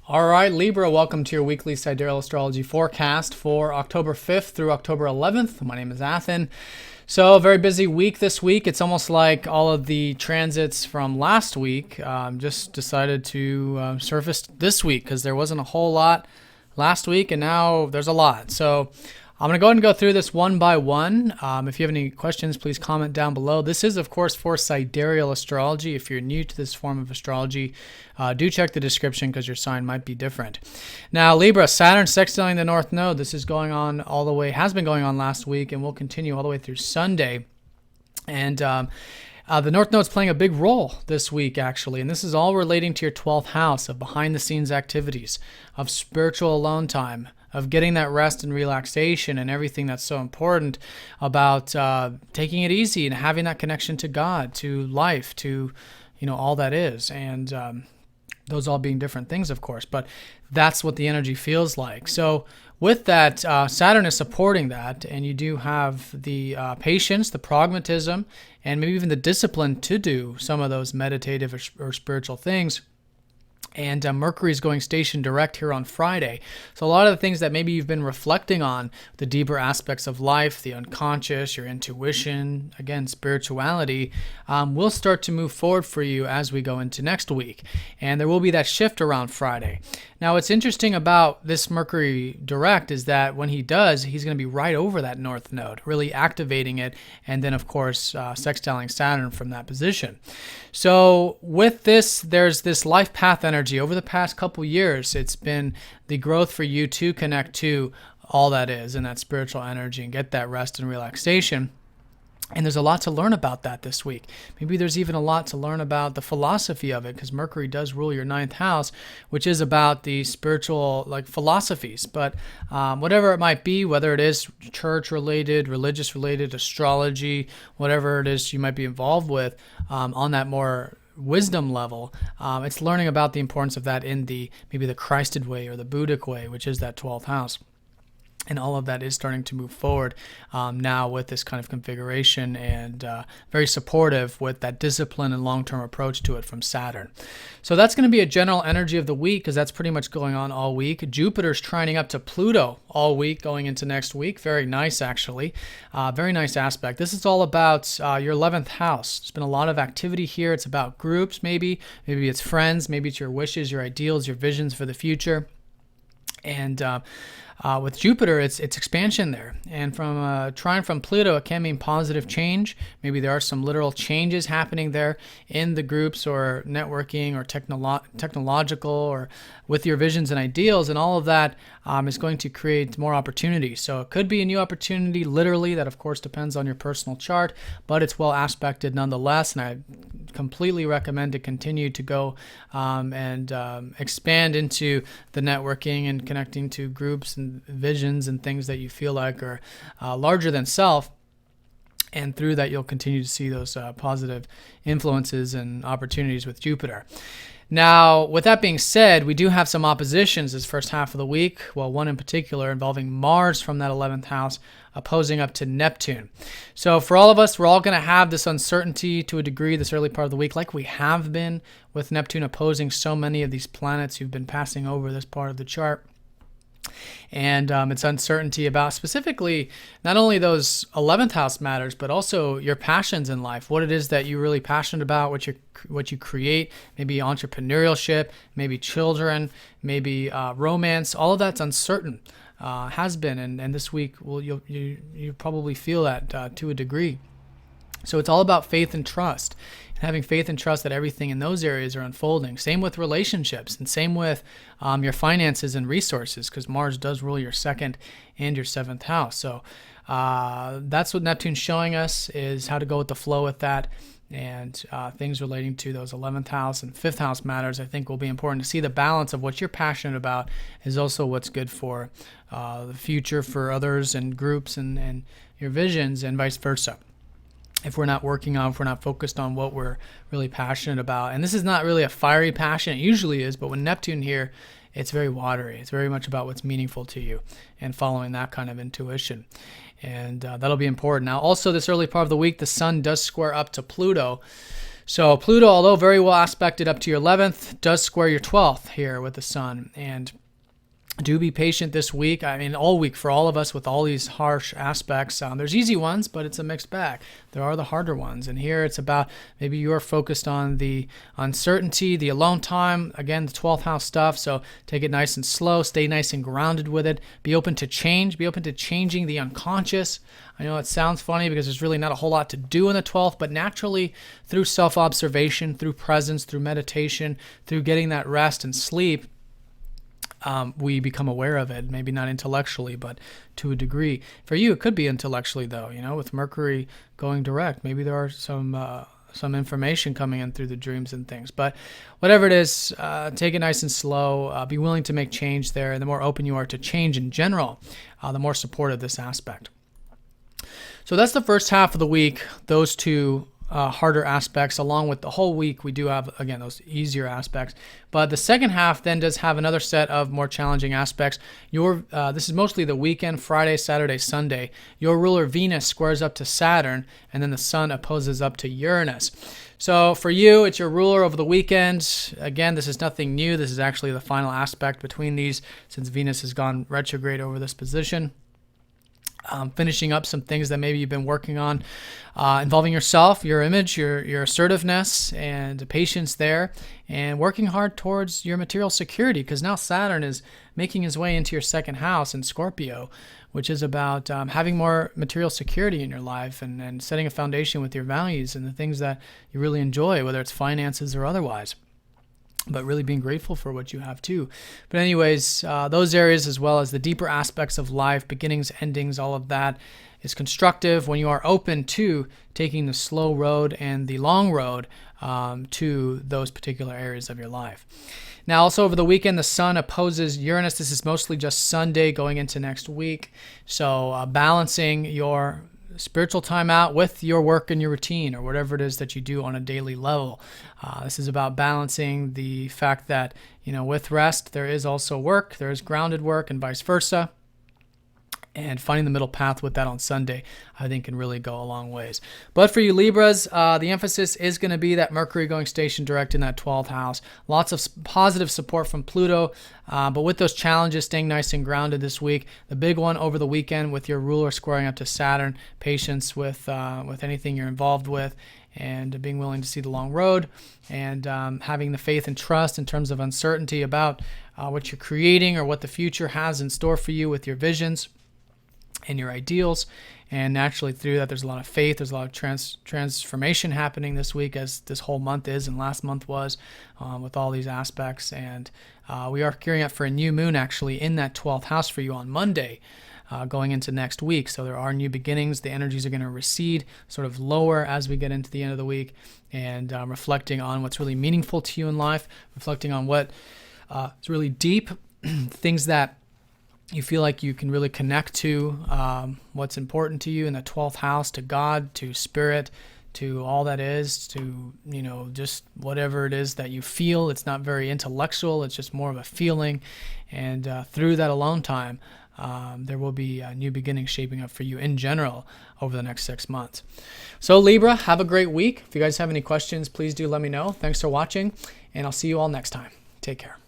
All right, Libra, welcome to your weekly Sidereal astrology forecast for October 5th through October 11th. My name is Athen. So, a very busy week this week. It's almost like all of the transits from last week just decided to surface this week because there wasn't a whole lot last week, and now there's a lot. So, I'm going to go ahead and go through this one by one. If you have any questions, please comment down below. This is, of course, for Sidereal astrology. If you're new to this form of astrology, do check the description because your sign might be different. Now, Libra, Saturn sextiling the North Node. This is going on all the way, has been going on last week, and will continue all the way through Sunday. And the North Node is playing a big role this week, actually, and this is all relating to your 12th house of behind-the-scenes activities, of spiritual alone time, of getting that rest and relaxation and everything that's so important about taking it easy and having that connection to God, to life, to, all that is. And those all being different things, of course, but that's what the energy feels like. So with that, Saturn is supporting that, and you do have the patience, the pragmatism, and maybe even the discipline to do some of those meditative or spiritual things. And Mercury is going station direct here on Friday. So a lot of the things that maybe you've been reflecting on, the deeper aspects of life, the unconscious, your intuition, again, spirituality, will start to move forward for you as we go into next week. And there will be that shift around Friday. Now, what's interesting about this Mercury direct is that when he does, he's going to be right over that North Node, really activating it, and then, of course, sextiling Saturn from that position. So with this, there's this life path energy. Over the past couple years, it's been the growth for you to connect to all that is and that spiritual energy and get that rest and relaxation. And there's a lot to learn about that this week. Maybe there's even a lot to learn about the philosophy of it, because Mercury does rule your 9th house, which is about the spiritual philosophies. But whatever it might be, whether it is church-related, religious-related, astrology, whatever it is you might be involved with on that more wisdom level, it's learning about the importance of that in maybe the Christed way or the Buddhic way, which is that 12th house. And all of that is starting to move forward now with this kind of configuration, and very supportive with that discipline and long-term approach to it from Saturn. So that's going to be a general energy of the week, because that's pretty much going on all week. Jupiter's trining up to Pluto all week going into next week. Very nice, actually. Very nice aspect. This is all about your 11th house. There's been a lot of activity here. It's about groups, maybe. Maybe it's friends. Maybe it's your wishes, your ideals, your visions for the future. And with Jupiter, it's expansion there. And from trine from Pluto, it can mean positive change. Maybe there are some literal changes happening there in the groups or networking or technological or with your visions and ideals. And all of that is going to create more opportunities. So it could be a new opportunity, literally. That, of course, depends on your personal chart. But it's well aspected nonetheless. And I completely recommend to continue to go and expand into the networking and connecting to groups and visions and things that you feel like are larger than self. And through that, you'll continue to see those positive influences and opportunities with Jupiter. Now, with that being said, we do have some oppositions this first half of the week. Well, one in particular involving Mars from that 11th house opposing up to Neptune. So for all of us, we're all going to have this uncertainty to a degree this early part of the week, like we have been with Neptune opposing so many of these planets who've been passing over this part of the chart. And it's uncertainty about specifically not only those 11th house matters, but also your passions in life, what it is that you're really passionate about, what you create, maybe entrepreneurship, maybe children, maybe romance. All of that's uncertain, has been, and this week you probably feel that to a degree. So it's all about faith and trust. Having faith and trust that everything in those areas are unfolding. Same with relationships, and same with your finances and resources, because Mars does rule your 2nd and your 7th house. So that's what Neptune's showing us, is how to go with the flow with that. And things relating to those 11th house and 5th house matters, I think, will be important to see the balance of what you're passionate about is also what's good for the future for others and groups and your visions, and vice versa. If we're not focused on what we're really passionate about. And this is not really a fiery passion. It usually is, but with Neptune here, it's very watery. It's very much about what's meaningful to you and following that kind of intuition. And that'll be important. Now, also this early part of the week, the sun does square up to Pluto. So Pluto, although very well aspected up to your 11th, does square your 12th here with the sun. And do be patient this week. I mean, all week for all of us with all these harsh aspects. There's easy ones, but it's a mixed bag. There are the harder ones. And here it's about maybe you're focused on the uncertainty, the alone time, again, the 12th house stuff. So take it nice and slow. Stay nice and grounded with it. Be open to change. Be open to changing the unconscious. I know it sounds funny because there's really not a whole lot to do in the 12th, but naturally through self-observation, through presence, through meditation, through getting that rest and sleep, we become aware of it, maybe not intellectually, but to a degree. For you, it could be intellectually, though, with Mercury going direct. Maybe there are some information coming in through the dreams and things. But whatever it is, take it nice and slow. Be willing to make change there. And the more open you are to change in general, the more supportive this aspect. So that's the first half of the week, those two harder aspects. Along with the whole week, we do have, again, those easier aspects. But the second half then does have another set of more challenging aspects. This is mostly the weekend, Friday, Saturday, Sunday. Your ruler Venus squares up to Saturn, and then the sun opposes up to Uranus. So for you, it's your ruler over the weekend. Again, this is nothing new. This is actually the final aspect between these, since Venus has gone retrograde over this position. Finishing up some things that maybe you've been working on involving yourself, your image, your assertiveness, and patience there, and working hard towards your material security, because now Saturn is making his way into your second house in Scorpio, which is about having more material security in your life and setting a foundation with your values and the things that you really enjoy, whether it's finances or otherwise. But really being grateful for what you have too. But anyways, those areas, as well as the deeper aspects of life, beginnings, endings, all of that is constructive when you are open to taking the slow road and the long road to those particular areas of your life. Now, also over the weekend, the sun opposes Uranus. This is mostly just Sunday going into next week. So balancing your spiritual time out with your work and your routine, or whatever it is that you do on a daily level. This is about balancing the fact that, with rest, there is also work, there is grounded work, and vice versa. And finding the middle path with that on Sunday, I think, can really go a long ways. But for you Libras, the emphasis is going to be that Mercury going station direct in that 12th house. Lots of positive support from Pluto, but with those challenges, staying nice and grounded this week. The big one over the weekend with your ruler squaring up to Saturn, patience with anything you're involved with, and being willing to see the long road, and having the faith and trust in terms of uncertainty about what you're creating or what the future has in store for you with your visions and your ideals. And naturally through that, there's a lot of faith, there's a lot of transformation happening this week, as this whole month is and last month was, with all these aspects. And we are gearing up for a new moon actually in that 12th house for you on Monday, going into next week. So there are new beginnings. The energies are going to recede, sort of lower as we get into the end of the week, and reflecting on what's really meaningful to you in life, reflecting on what is really deep, things that you feel like you can really connect to, what's important to you in the 12th house, to God, to spirit, to all that is, to, just whatever it is that you feel. It's not very intellectual. It's just more of a feeling. And through that alone time, there will be a new beginning shaping up for you in general over the next 6 months. So Libra, have a great week. If you guys have any questions, please do let me know. Thanks for watching, and I'll see you all next time. Take care.